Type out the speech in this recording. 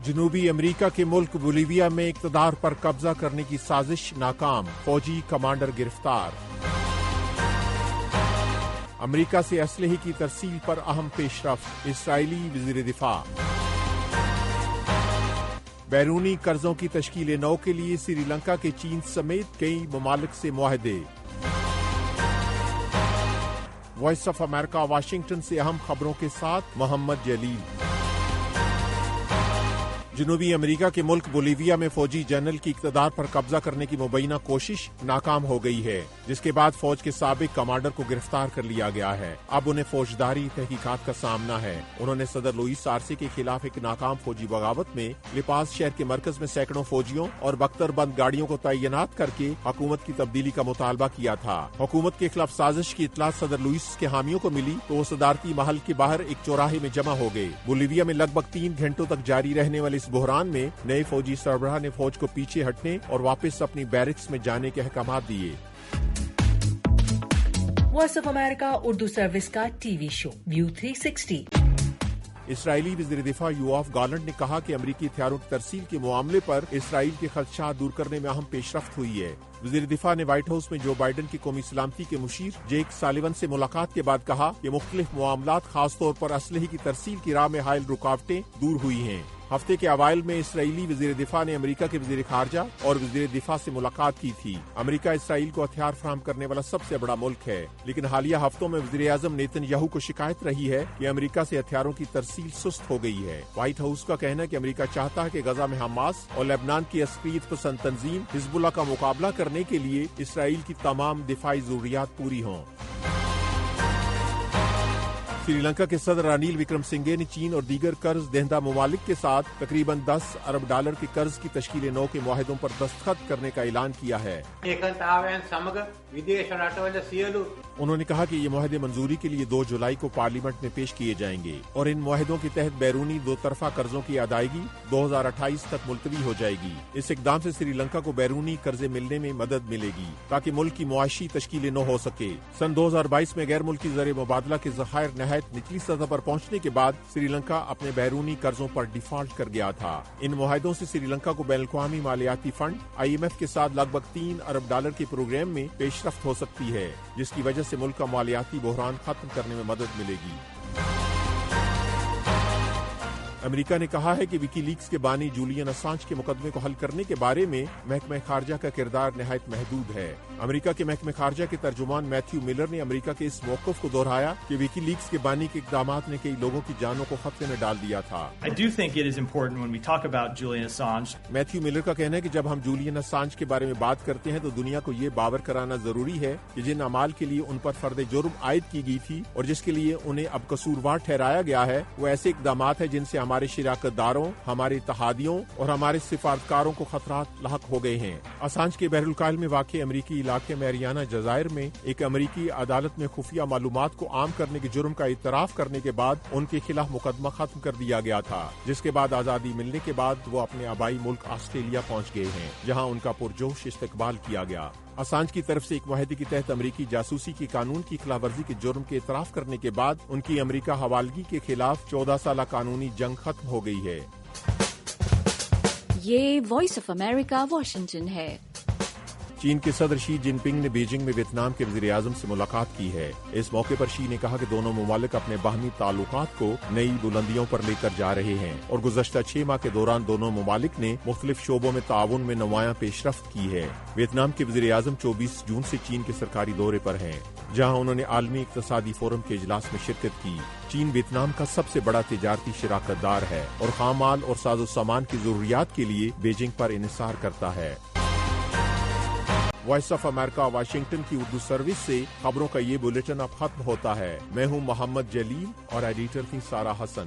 جنوبی امریکہ کے ملک بولیویا میں اقتدار پر قبضہ کرنے کی سازش ناکام، فوجی کمانڈر گرفتار۔ امریکہ سے اسلحے کی ترسیل پر اہم پیش رفت، اسرائیلی وزیر دفاع۔ بیرونی قرضوں کی تشکیل نو کے لیے سری لنکا کے چین سمیت کئی ممالک سے معاہدے۔ وائس آف امریکہ واشنگٹن سے اہم خبروں کے ساتھ محمد جلیل۔ جنوبی امریکہ کے ملک بولیویا میں فوجی جنرل کی اقتدار پر قبضہ کرنے کی مبینہ کوشش ناکام ہو گئی ہے، جس کے بعد فوج کے سابق کمانڈر کو گرفتار کر لیا گیا ہے۔ اب انہیں فوجداری تحقیقات کا سامنا ہے۔ انہوں نے صدر لوئس آرسے کے خلاف ایک ناکام فوجی بغاوت میں لپاس شہر کے مرکز میں سینکڑوں فوجیوں اور بختر بند گاڑیوں کو تعینات کر کے حکومت کی تبدیلی کا مطالبہ کیا تھا۔ حکومت کے خلاف سازش کی اطلاع صدر لوئس کے حامیوں کو ملی تو وہ صدارتی محل کے باہر ایک چوراہے میں جمع ہو گئے۔ بولیویا میں لگ بھگ 3 گھنٹوں تک جاری رہنے والے بحران میں نئے فوجی سربراہ نے فوج کو پیچھے ہٹنے اور واپس اپنی بیرکس میں جانے کے احکامات دیے۔ Voice of America Urdu service کا ٹی وی شو ویو 360۔ اسرائیلی وزیر دفاع یوآف گالنٹ نے کہا کہ امریکی ہتھیاروں کی ترسیل کے معاملے پر اسرائیل کے خدشات دور کرنے میں اہم پیش رفت ہوئی ہے۔ وزیر دفاع نے وائٹ ہاؤس میں جو بائیڈن کی قومی سلامتی کے مشیر جیک سالیون سے ملاقات کے بعد کہا کہ مختلف معاملات خاص طور پر اسلحے کی ترسیل کی راہ میں حائل رکاوٹیں دور ہوئی ہیں۔ ہفتے کے اوائل میں اسرائیلی وزیر دفاع نے امریکہ کے وزیر خارجہ اور وزیر دفاع سے ملاقات کی تھی۔ امریکہ اسرائیل کو ہتھیار فراہم کرنے والا سب سے بڑا ملک ہے، لیکن حالیہ ہفتوں میں وزیر اعظم نیتن یاہو کو شکایت رہی ہے کہ امریکہ سے ہتھیاروں کی ترسیل سست ہو گئی ہے۔ وائٹ ہاؤس کا کہنا ہے کہ امریکہ چاہتا ہے کہ غزہ میں حماس اور لبنان کی عسکریت پسند تنظیم حزب اللہ کا مقابلہ کرنے کے لیے اسرائیل کی تمام دفاعی ضروریات پوری ہوں۔ سری لنکا کے صدر رنیل وکرم سنگھے نے چین اور دیگر قرض دہندہ ممالک کے ساتھ تقریباً $10 ارب کے قرض کی تشکیل نو کے معاہدوں پر دستخط کرنے کا اعلان کیا ہے۔ انہوں نے کہا کہ یہ معاہدے منظوری کے لیے 2 جولائی کو پارلیمنٹ میں پیش کیے جائیں گے اور ان معاہدوں کے تحت بیرونی 2 طرفہ قرضوں کی ادائیگی 2028 تک ملتوی ہو جائے گی۔ اس اقدام سے سری لنکا کو بیرونی قرضے ملنے میں مدد ملے گی تاکہ ملک کی معاشی تشکیل نو ہو سکے۔ سن 2022 میں غیر ملکی زر مبادلہ کے ذخائر نہایت نچلی سطح پر پہنچنے کے بعد سری لنکا اپنے بیرونی قرضوں پر ڈیفالٹ کر گیا تھا۔ ان معاہدوں سے سری لنکا کو بین الاقوامی مالیاتی فنڈ IMF کے ساتھ لگ بھگ $3 ارب کے پروگرام میں پیش رفت ہو سکتی ہے، جس کی وجہ سے ملک کا مالیاتی بحران ختم کرنے میں مدد ملے گی۔ امریکہ نے کہا ہے کہ وکی لیکس کے بانی جولین اسانج کے مقدمے کو حل کرنے کے بارے میں محکمہ خارجہ کا کردار نہایت محدود ہے۔ امریکہ کے محکمہ خارجہ کے ترجمان میتھیو ملر نے امریکہ کے اس موقف کو دہرایا کہ وکی لیکس کے بانی کے اقدامات نے کئی لوگوں کی جانوں کو خطرے میں ڈال دیا تھا۔ میتھیو ملر کا کہنا ہے کہ جب ہم جولین اسانج کے بارے میں بات کرتے ہیں تو دنیا کو یہ باور کرانا ضروری ہے کہ جن اعمال کے لیے ان پر فرد جرم عائد کی گئی تھی اور جس کے لیے انہیں اب قصوروار ٹھہرایا گیا ہے، وہ ایسے اقدامات ہیں جن سے ہمارے شراکت داروں، ہمارے اتحادیوں اور ہمارے سفارتکاروں کو خطرات لاحق ہو گئے ہیں۔ اسانج کے بحر الکاہل میں واقع امریکی علاقے میریانا جزائر میں ایک امریکی عدالت میں خفیہ معلومات کو عام کرنے کے جرم کا اعتراف کرنے کے بعد ان کے خلاف مقدمہ ختم کر دیا گیا تھا، جس کے بعد آزادی ملنے کے بعد وہ اپنے آبائی ملک آسٹریلیا پہنچ گئے ہیں، جہاں ان کا پرجوش استقبال کیا گیا۔ اسانج کی طرف سے ایک معاہدے کے تحت امریکی جاسوسی کی قانون کی خلاف ورزی کے جرم کے اعتراف کرنے کے بعد ان کی امریکہ حوالگی کے خلاف 14 سالہ قانونی جنگ ختم ہو گئی ہے۔ یہ وائس آف امریکہ واشنگٹن ہے۔ چین کے صدر شی جن پنگ نے بیجنگ میں ویتنام کے وزیر اعظم سے ملاقات کی ہے۔ اس موقع پر شی نے کہا کہ دونوں ممالک اپنے باہمی تعلقات کو نئی بلندیوں پر لے کر جا رہے ہیں اور گزشتہ 6 ماہ کے دوران دونوں ممالک نے مختلف شعبوں میں تعاون میں نمایاں پیش رفت کی ہے۔ ویتنام کے وزیر اعظم 24 جون سے چین کے سرکاری دورے پر ہیں، جہاں انہوں نے عالمی اقتصادی فورم کے اجلاس میں شرکت کی۔ چین ویتنام کا سب سے بڑا تجارتی شراکت دار ہے اور خام مال اور ساز و سامان کی ضروریات کے لیے بیجنگ پر انحصار کرتا ہے۔ وائس آف امریکہ واشنگٹن کی اردو سروس سے خبروں کا یہ بلیٹن اب ختم ہوتا ہے۔ میں ہوں محمد جلیل اور ایڈیٹر تھی سارہ حسن۔